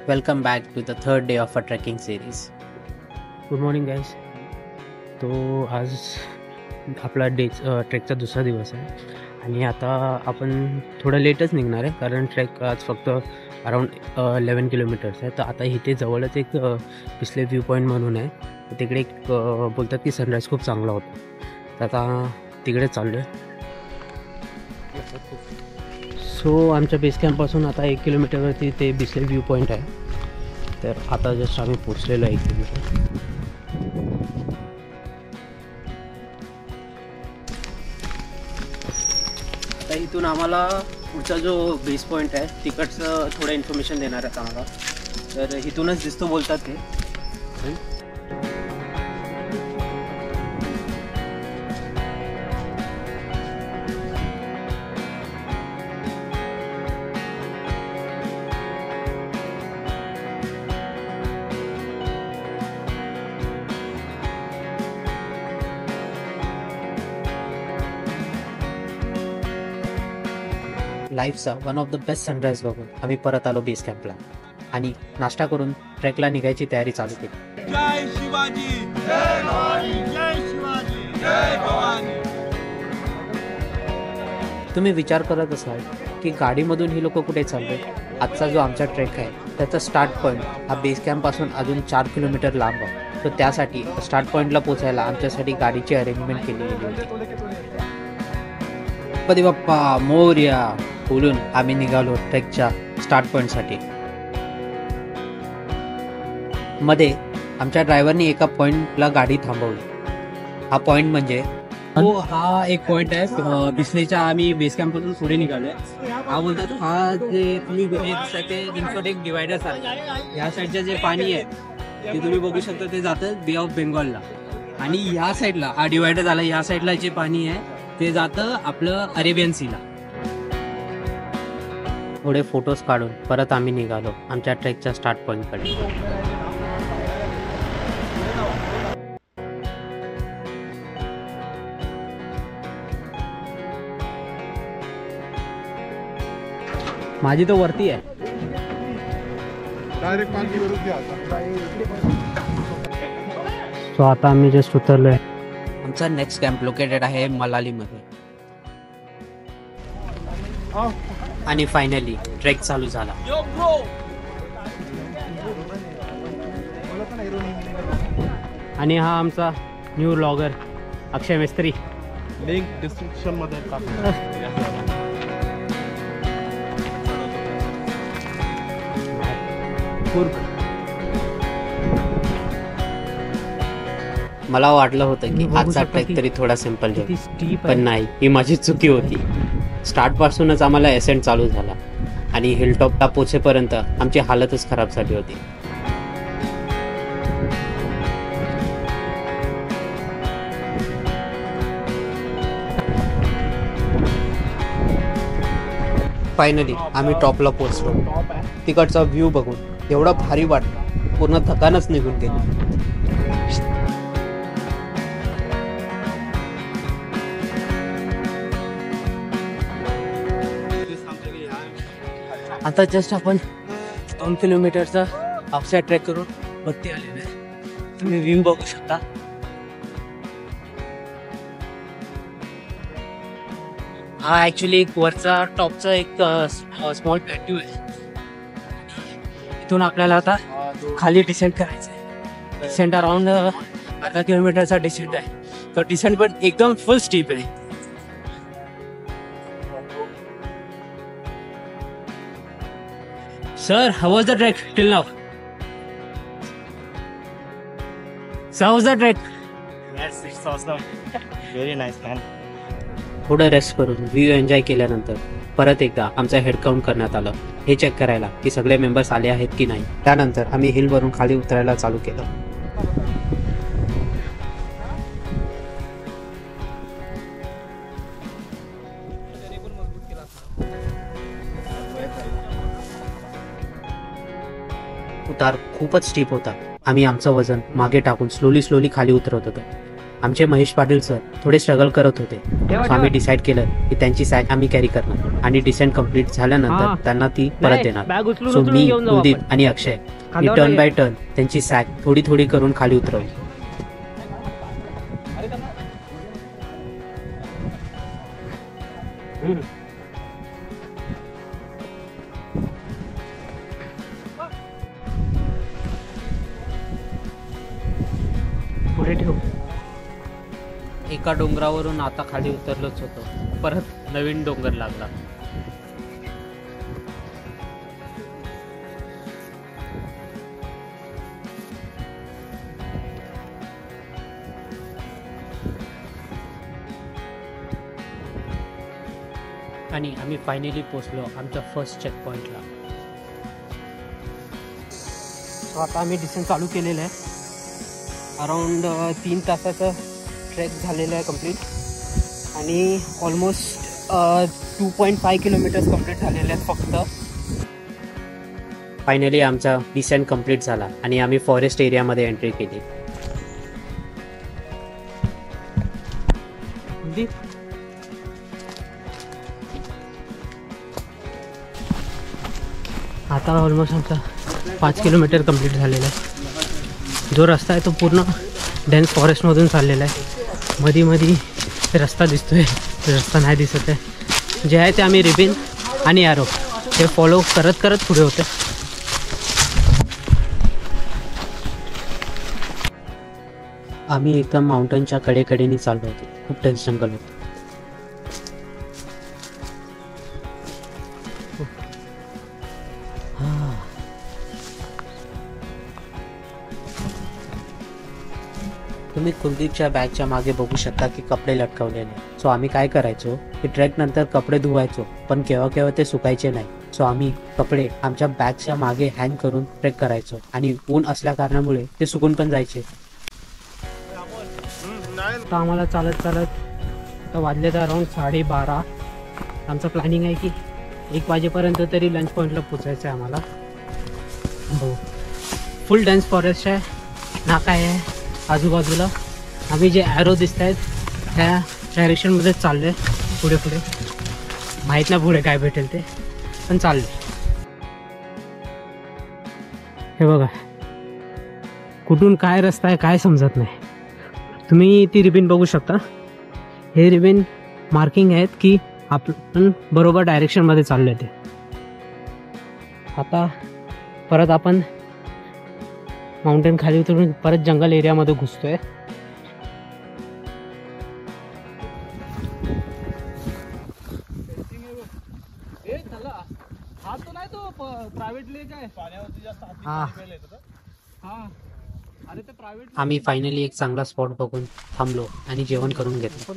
Welcome back to the third day of our trekking series. Good morning guys. तो आज आपला ट्रेकचा दुसरा दिवस आहे आणि आता आपण थोडं लेटच निघणार आहे कारण ट्रेक आज फक्त अराऊंड 11 किलोमीटर्स आहे. तर आता इथे जवळच एक पिछले व्ह्यू पॉईंट म्हणून आहे. तिकडे एक बोलतात की सनराईज खूप चांगला होता. तर आता तिकडे चाललो आहे. सो आमच्या बेस कॅम्पपासून आता 1 किलोमीटरवरती ते बिस्ले व्ह्यू पॉईंट आहे. तर आता जस्ट आम्ही पोचलेलो आहे 1 किलोमीटर. आता इथून आम्हाला पुढचा जो बेस पॉईंट आहे तिकडचं थोडं इन्फॉर्मेशन देणार आहेत आम्हाला. तर इथूनच दिसतो बोलतात ते. लाईफचा one of the best sunrise बघून आम्ही परत आलो बेस कॅम्पला आणि नाश्ता करून ट्रेकला निघायची तयारी चालू केली. जय शिवाजी, जय भवानी, जय शिवाजी, जय भवानी. तुम्ही विचार करत असाल की गाडीमधून ही लोक कुठे चालले. आजचा जो आमचा ट्रेक आहे त्याचा स्टार्ट पॉईंट हा बेस कॅम्पपासून अजून 4 किलोमीटर लांब आहे. तर त्यासाठी स्टार्ट पॉईंटला पोचायला आमच्यासाठी गाडीची अरेंजमेंट केली गेली होती. गणपती बाप्पा मोरया बोलून आम्ही निघालो ट्रेकच्या स्टार्ट पॉईंटसाठी. मध्ये आमच्या ड्रायव्हरनी एका पॉईंटला गाडी थांबवली. हा पॉईंट म्हणजे हा एक पॉईंट आहे बिस्लेच्या. आम्ही बेस कॅम्पपासून पुढे निघालोय. हा बोलतात हा जे तुम्ही ते इन्फोटेक डिवायडर आहे. ह्या साईडचं जे पाणी आहे ते तुम्ही बघू शकता ते जातं बे ऑफ बेंगॉलला. आणि ह्या साईडला हा डिवायडर झाला. ह्या साईडला जे पाणी आहे ते जातं आपलं अरेबियन सीला. थोडे फोटोज काढून परत आम्ही निघालो आमच्या ट्रेकच्या स्टार्ट पॉईंटकडे. माझी तर वरती आहे. सो आता आम्ही जस्ट उतरलोय. आमचा नेक्स्ट कॅम्प लोकेटेड आहे मलालीमध्ये. आणि फायनली ट्रेक चालू झाला. आणि हा आमचा न्यू व्लॉगर अक्षय मिस्त्री. लिंक डिस्क्रिप्शन मध्ये मला वाटलं होतं की आजचा ट्रेक तरी थोडा सिंपल जाईल, पण नाही, ही माझी चुकी होती. स्टार्ट पासूनच आम्हाला एसेंट चालू झाला आणि हिलटॉपला पोचेपर्यंत आमची हालतच खराब झाली होती. फायनली आम्ही टॉपला पोचलो. तिकडचा व्ह्यू बघून एवढा भारी वाटलं, पूर्ण थकानच निघून गेली. आता जस्ट आपण 2 किलोमीटरचा हाफचा ट्रेक करून वरती आलेलो आहे. तुम्ही व्ह्यू बघू शकता. हा ऍक्च्युली एक वरचा टॉपचा एक स्मॉल प्लॅट्यू आहे. इथून आपल्याला आता खाली डिसेंट करायचं आहे. डिसेंट अराउंड 12 किलोमीटरचा डिसेंट आहे. तो डिसेंट पण एकदम फुल स्टीप आहे. Sir, how was the trek till now? So how was the trek? Yes, it's awesome. Very nice, man. थोडं रेस्ट करून व्ह्यू एन्जॉय केल्यानंतर परत एकदा आमचा हेड काउंट करण्यात आलं, हे चेक करायला की सगळे मेंबर्स आले आहेत की नाही. त्यानंतर आम्ही हिलवरून खाली उतरायला चालू केलं. उतार खूपच स्टीप होता. आम्ही आमचं वजन मागे टाकून स्लोली खाली उतरत होतो. आमचे महेश पाटील सर थोडे स्ट्रगल करत होते. So आम्ही डिसाईड केलं की त्यांची सॅक आम्ही कॅरी करणार आणि डिसेंट कम्प्लीट झाल्यानंतर त्यांना ती परत देणार. सो मी, कुलदीप आणि अक्षय टर्न बाय टर्न त्यांची सॅक थोडी थोडी करून खाली उतरवली. पुढे ठेव. एका डोंगरावरून आता खाली उतरलोच होतो, परत नवीन डोंगर लागला. आणि आम्ही फायनली पोचलो आमच्या फर्स्ट चेक पॉइंटला. सो आता आम्ही डिसेंट चालू केलेलं आहे. अराउंड 3 तासाचं ट्रेक झालेलं आहे कम्प्लीट आणि ऑलमोस्ट 2.5 किलोमीटर्स कम्प्लीट झालेले आहेत फक्त. फायनली आमचा डिसेंट कम्प्लीट झाला आणि आम्ही फॉरेस्ट एरियामध्ये एंट्री केली. आता ऑलमोस्ट आमचा 5 किलोमीटर कम्प्लीट झालेला आहे. जो रस्ता आहे तो पूर्ण डेन्स फॉरेस्टमधून चाललेला आहे. मधी मधी रस्ता दिसतोय, रस्ता नाही दिसत आहे. जे आहे ते आम्ही रिबिन आणि ॲरो हे फॉलो करत करत पुढे होते. आम्ही एकदम माउंटनच्या कडेकडेने चाललो होतो. खूप डेन्स जंगल होतं. तुम्ही कुलदीपच्या बॅगच्या मागे बघू शकता की कपडे लटकवलेले. सो आम्ही काय करायचो की ट्रेक नंतर कपडे धुवायचो, पण केव्हा केव्हा ते सुकायचे नाही. सो आम्ही कपडे आमच्या बॅगच्या मागे हँग करून ट्रेक करायचो आणि ऊन असल्या कारणामुळे ते सुकून पण जायचे. आता आम्हाला चालत आता वाजले तर अराउंड 12:30. आमचं प्लॅनिंग आहे की 1 वाजेपर्यंत तरी लंच पॉईंटला पोचायचं आहे आम्हाला. हो, फुल डेन्स फॉरेस्ट आहे, नाका आहे आजूबाजूला. आम्ही जे ॲरो दिसत आहेत त्या डायरेक्शनमध्ये चाललो आहे पुढे पुढे. माहीत नाही पुढे काय भेटेल ते, पण चालले. हे बघा कुठून काय रस्ता आहे काय समजत नाही. तुम्ही ती रिबिन बघू शकता. हे रिबिन मार्किंग आहेत की आपण बरोबर डायरेक्शनमध्ये चाललो आहे ते. आता परत आपण माउंटेन खाली उतरून परत जंगल एरियामध्ये घुसतोय. आम्ही फायनली एक चांगला स्पॉट बघून थांबलो आणि जेवण करून घेतलं.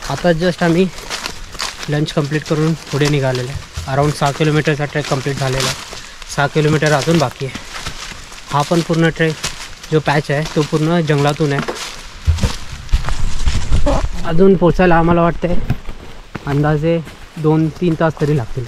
आता जस्ट आम्ही लंच कंप्लीट करून पुढे निघालेलो आहे. अराउंड 6 किलोमीटरचा ट्रेक कंप्लीट झालेला आहे. 6 किलोमीटर अजून बाकी आहे. हा पण पूर्ण ट्रेक जो पॅच आहे तो पूर्ण जंगलातून आहे. अजून पोचायला आम्हाला वाटतंय अंदाजे 2-3 तास तरी लागतील.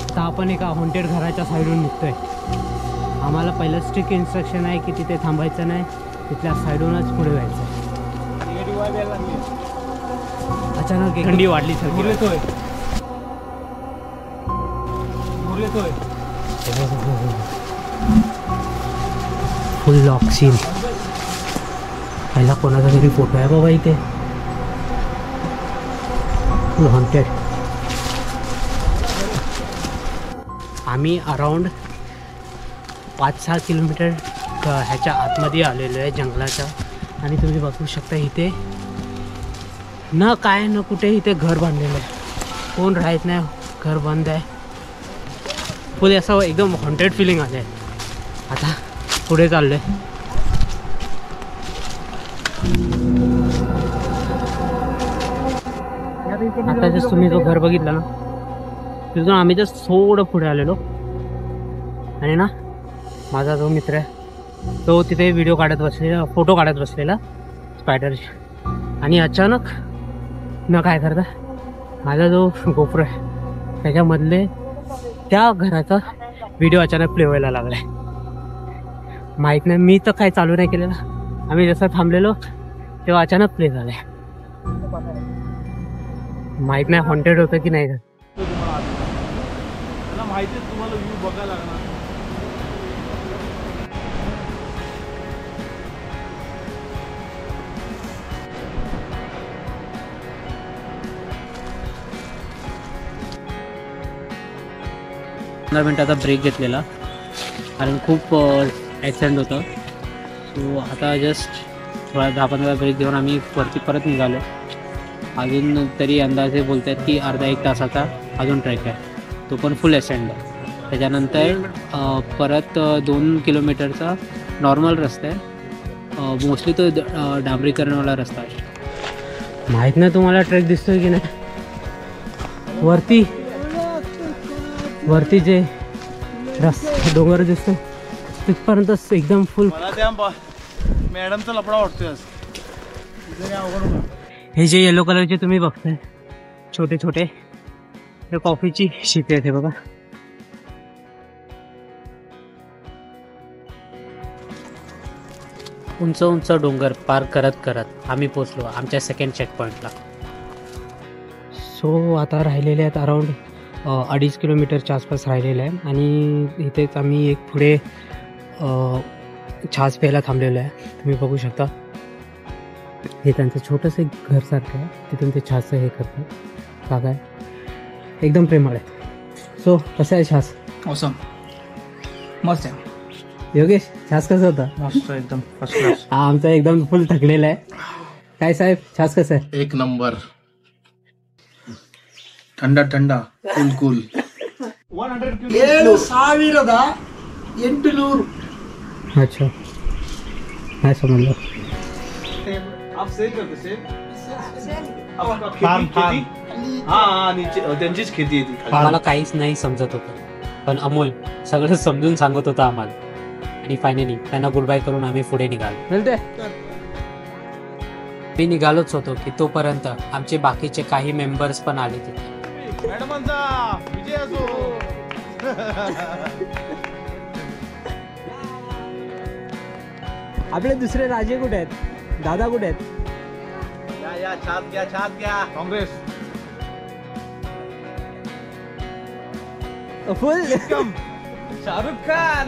आता आपण एका हॉन्टेड घराच्या साईडून निघतोय. आम्हाला पहिलं स्ट्रिक्ट इन्स्ट्रक्शन आहे की तिथे थांबायचं नाही, तिथल्या साईडूनच पुढे जायचं. अचानक थंडी वाढली सर. फुल लॉक सीन. पहिला कोणाचा तरी फोटो आहे बाबा इथे. फुल हॉन्टेड. आम्ही अराउंड 5-6 किलोमीटर ह्याच्या आतमध्ये आलेलो आहे जंगलाच्या. आणि तुम्ही बघू शकता इथे न काय न कुठे इथे घर बांधलेलं आहे. कोण राहत नाही, घर बंद आहे. फुल असं एकदम हॉन्टेड फिलिंग आलं आहे. आता पुढे चाललो आहे. आता जस्ट तुम्ही जो घर बघितला ना तिथून आम्ही जस्ट थोडं पुढे आलेलो. आणि ना माझा जो मित्र आहे तो तिथे व्हिडिओ काढत बसलेला, फोटो काढत बसलेला स्पायडरचे. आणि अचानक न काय करता माझा जो गोप्रो आहे त्याच्यामधले त्या घराचा व्हिडिओ अचानक प्ले व्हायला लागलाय. माहीत नाही, मी तर काय चालू नाही केलेला. आम्ही जसं थांबलेलो तेव्हा अचानक प्ले झालाय. माहीत नाही हॉन्टेड होतं की नाही. माहिती तुम्हाला व्ह्यू बघायला लागणार. 15 मिनिटाचा ब्रेक घेतलेला कारण खूप ॲक्सिडेंट होतं. सो आता जस्ट थोडा 10-15 ब्रेक घेऊन आम्ही वरती परत निघालो. अजून तरी अंदाजे बोलत आहेत की अर्धा एक तासाचा अजून ट्रेक आहे, तो पण फुल ॲक्सिडेंट आहे. त्याच्यानंतर परत 2 किलोमीटरचा नॉर्मल रस्ता आहे. मोस्टली तो डांबरीकरणवाला रस्ता आहे. माहीत नाही तुम्हाला ट्रेक दिसतोय की नाही. वरती जे डोंगर दिसतोय तिथपर्यंत एकदम फुल. मला त्या मॅडमचा लफडा वाटतोय. हे जे येलो कलरचे तुम्ही बघताय छोटे छोटे हे कॉफीची शिपे आहेत. हे बघा उंच उंच डोंगर पार करत करत आम्ही पोचलो आमच्या सेकंड चेक पॉईंटला. सो आता राहिलेले आहेत अराऊंड 2.5 किलोमीटरच्या आसपास राहिलेलं आहे. आणि इथेच आम्ही एक पुढे छास प्यायला थांबलेलं आहे. तुम्ही बघू शकता हे त्यांचं छोटंसं एक घरसारखं आहे. तिथून ते छासचं हे करतात. काका आहे एकदम प्रेमळ आहे. सो कसं आहे छास? ऑसम, मस्त आहे. योगेश छास कसं होता? मस्त एकदम फर्स्ट क्लास. हा आमचा एकदम फुल थकलेला आहे. काय साहेब छास कसं आहे? एक नंबर. ठंडा ठंडा कूल कूल. 7,800. अच्छा काय समजलं. आप सेल करते सेल? फार्म. हा नीचे त्यांचीच खेती आहे ती. मला काहीच नाही समजत होतं पण अमोल सगळं समजून सांगत होता आम्हाला. आणि फायनली त्यांना गुड बाय करून आम्ही पुढे निघालो. मी निघालोच होतो की तोपर्यंत आमचे बाकीचे काही मेंबर्स पण आले तिथे. मॅडमांचा विजय असो. आपले दुसरे राजे कुठे आहेत? दादा कुठे आहेत? या छात घ्या. काँग्रेस फुल शाहरुख खान.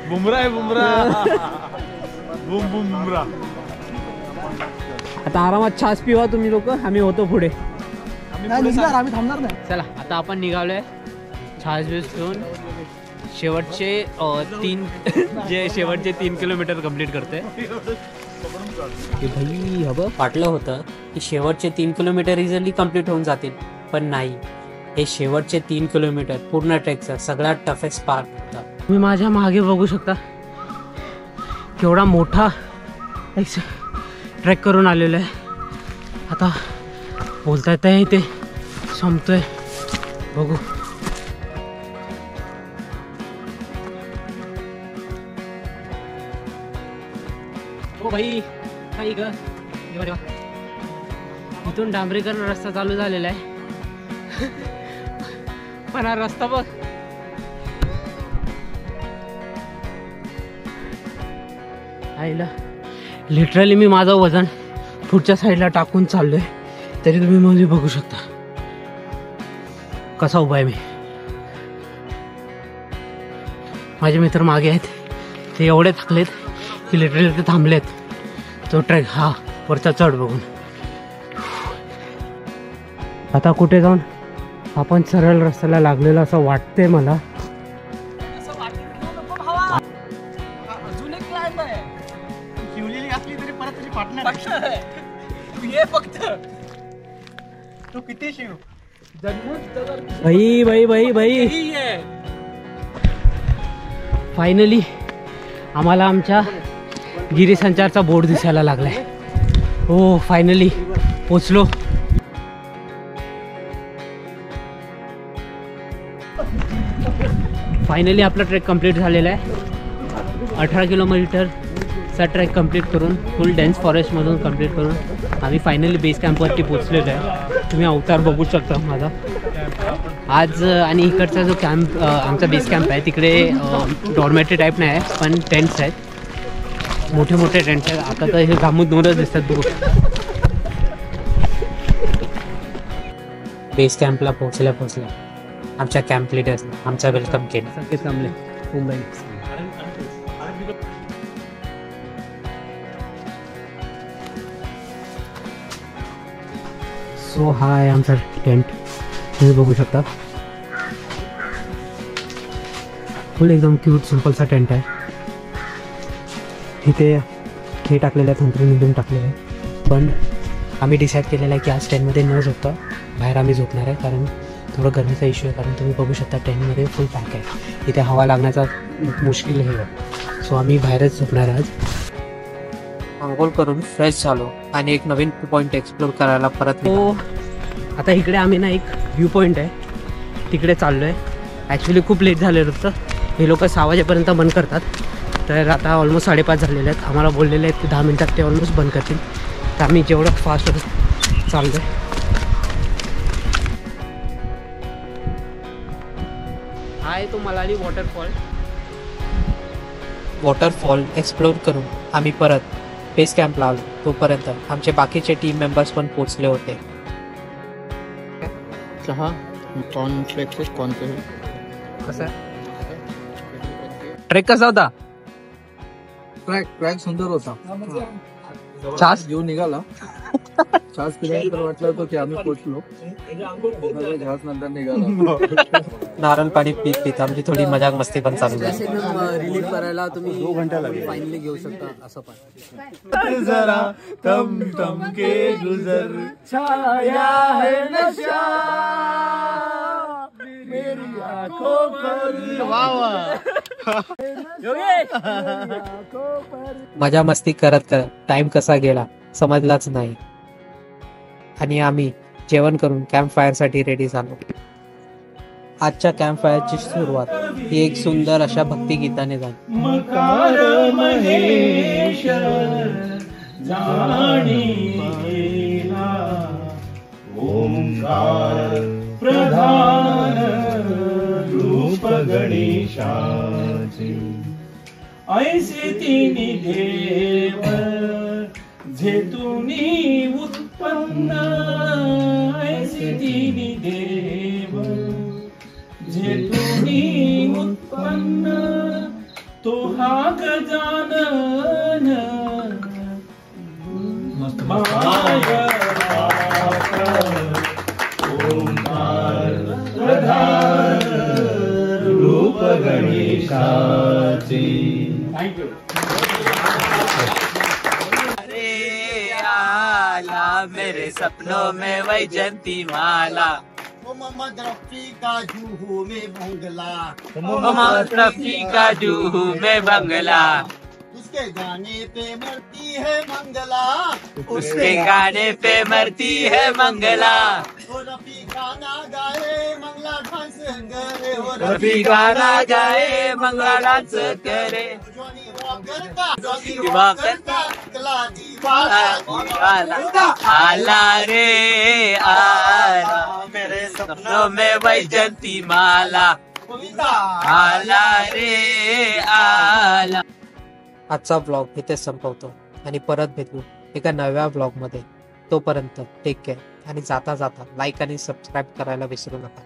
बुमराह बुम बुमराह. आता आरामात छास पिवा तुम्ही लोक. आम्ही होतो पुढे. आम्ही थांबणार नाही. चला आता आपण निघालोय छास बीस पिऊन शेवटचे 3 किलोमीटर कंप्लीट करतोय. भाई हवं वाटलं होतं की शेवटचे 3 किलोमीटर इझिली कंप्लीट होऊन जातील पण नाही. हे शेवटचे 3 किलोमीटर पूर्ण ट्रेकचा सगळ्यात टफेस्ट पार्ट होता. तुम्ही माझ्या मागे बघू शकता केवढा मोठा ट्रेक करून आलेला आहे. आता बोलता येत आहे इथे संपतोय बघू. हो भाई काही ग इथून डांबरीकरण रस्ता चालू झालेला आहे पण हा रस्ता बघ. आईला लिटरली मी माझं वजन पुढच्या साईडला टाकून चाललोय तरी तुम्ही म्हणजे बघू शकता कसा उभा आहे मी. माझे मित्र मागे आहेत ते एवढे थकलेत की लिटरली ते थांबलेत तो ट्रेक हा वरचा चढ बघून. आता कुठे जाऊन आपण सरळ रस्त्याला लागलेलं असं वाटतंय मला. अजून एक क्लाइंब आहे. शिवलेली असली तरी परत तुझी पार्टनर आहे. तू ये फक्त. तू किती शिव. भाई फायनली आम्हाला आमच्या गिरीसंचारचा बोर्ड दिसायला लागलाय. हो फायनली पोचलो. फायनली आपला ट्रेक कंप्लीट झालेला आहे. 18 किलोमीटर चा ट्रॅक कंप्लीट करून फुल डेन्स फॉरेस्टमधून कंप्लीट करून आम्ही फायनली बेस कॅम्पवरती पोचलेलो आहे. तुम्ही अवतार बघू शकता माझा आज. आणि इकडचा जो कॅम्प आमचा बेस कॅम्प आहे तिकडे डॉर्मेटरी टाईप नाही आहे पण टेंट्स आहेत, मोठे मोठे टेंट्स आहेत. आता तर हे घामूनच दिसतात बघू. बेस कॅम्पला पोहोचल्या आमच्या कॅम्प लिडर्स आमचा वेलकम केलं. सगळे थांबले मुंबई. सो हा आहे आमचा टेंट, तुम्ही बघू शकता. फुल एकदम क्यूट सिम्पलचा टेंट आहे. इथे हे टाकलेलं आहे, तंत्र निघून टाकलेलं आहे. पण आम्ही डिसाईड केलेलं आहे की आज टेंटमध्ये न झोपता बाहेर आम्ही झोपणार आहे, कारण थोडं गरमीचा इश्यू आहे. कारण तुम्ही बघू शकता टेंटमध्ये फुल पॅक आहे, इथे हवा लागण्याचा मुश्किल हे आहे. सो आम्ही बाहेरच झोपणार आहे आज. अंघोळ करून फ्रेश झालो आणि एक नवीन पॉईंट एक्सप्लोर करायला परत तो आता इकडे आम्ही ना एक व्ह्यू पॉईंट आहे तिकडे चाललो आहे. ॲक्च्युली खूप लेट झालेलं होतं, हे लोक 6 वाजेपर्यंत बंद करतात. तर आता ऑलमोस्ट 5:30 झालेले आहेत. आम्हाला बोललेले आहेत की 10 मिनटात ते ऑलमोस्ट बंद करतील. तर आम्ही जेवढं फास्ट चाललो आहे. हा आहे तो मलाली वॉटरफॉल एक्सप्लोर करून आम्ही परत बेस कॅम्पला आलो. तोपर्यंत आमचे बाकीचे टीम मेंबर्स पण पोचले होते. कहाँ कौन ट्रैक से कौन से कसं ट्रेक कसा होता? ट्रॅक सुंदर होता. छास घेऊन निघाला 4 किलोमीटर वाटलं होतं की आम्ही पोहोचलो. घास नंतर निघाला. नारळ पाणी पीत आमची थोडी मजाक मस्ती पण चालू झाली. रिलीफ करायला तुम्ही 2 घंटा फायनली घेऊ शकता असं पण. जरा तम तम के गुजर छाया है नशा मेरी आंखों पर. मजा मस्ती करत टाइम कसा गेला समजलाच नाही. आणि आम्ही जेवण करून कॅम्प फायर साठी रेडी झालो. आजच्या कॅम्प फायरची सुरुवात ही एक सुंदर अशा भक्तिगीताने झाली. मकार महेश जाणी ओंकार प्रधान रूप गणेशाचे ऐसे तिन्ही देव जेतुनी उत्पन्न. ऐसे तिन्ही देव जेतुनी उत्पन्न तो हा गजानन ओंकार प्रधान रूप गणेशाचे. थँक्यू. मेरे सपनों में वैजंती माला. मोहम्मद रफी का जूहू में बंगला. मोहम्मद रफी का जूहू में बंगला. उसके गाने पे मरती है मंगला. उसके गाने पे मरती है मंगला. वो रफी गाना गाए मंगला डांस करे. वो रफी गाना गाए मंगला डांस करे. जॉनी वॉकर का जॉनी वॉकर वॉकर का निकला दीवाना. आला रे आला मेरे सपनों में वैजंती माला. आला रे आला. आजचा ब्लॉग इथे संपवतो आणि परत भेटू एका नव्या ब्लॉग मध्ये. तोपर्यंत टेक केअर आणि जाता जाता लाईक आणि सबस्क्राईब करायला विसरू नका.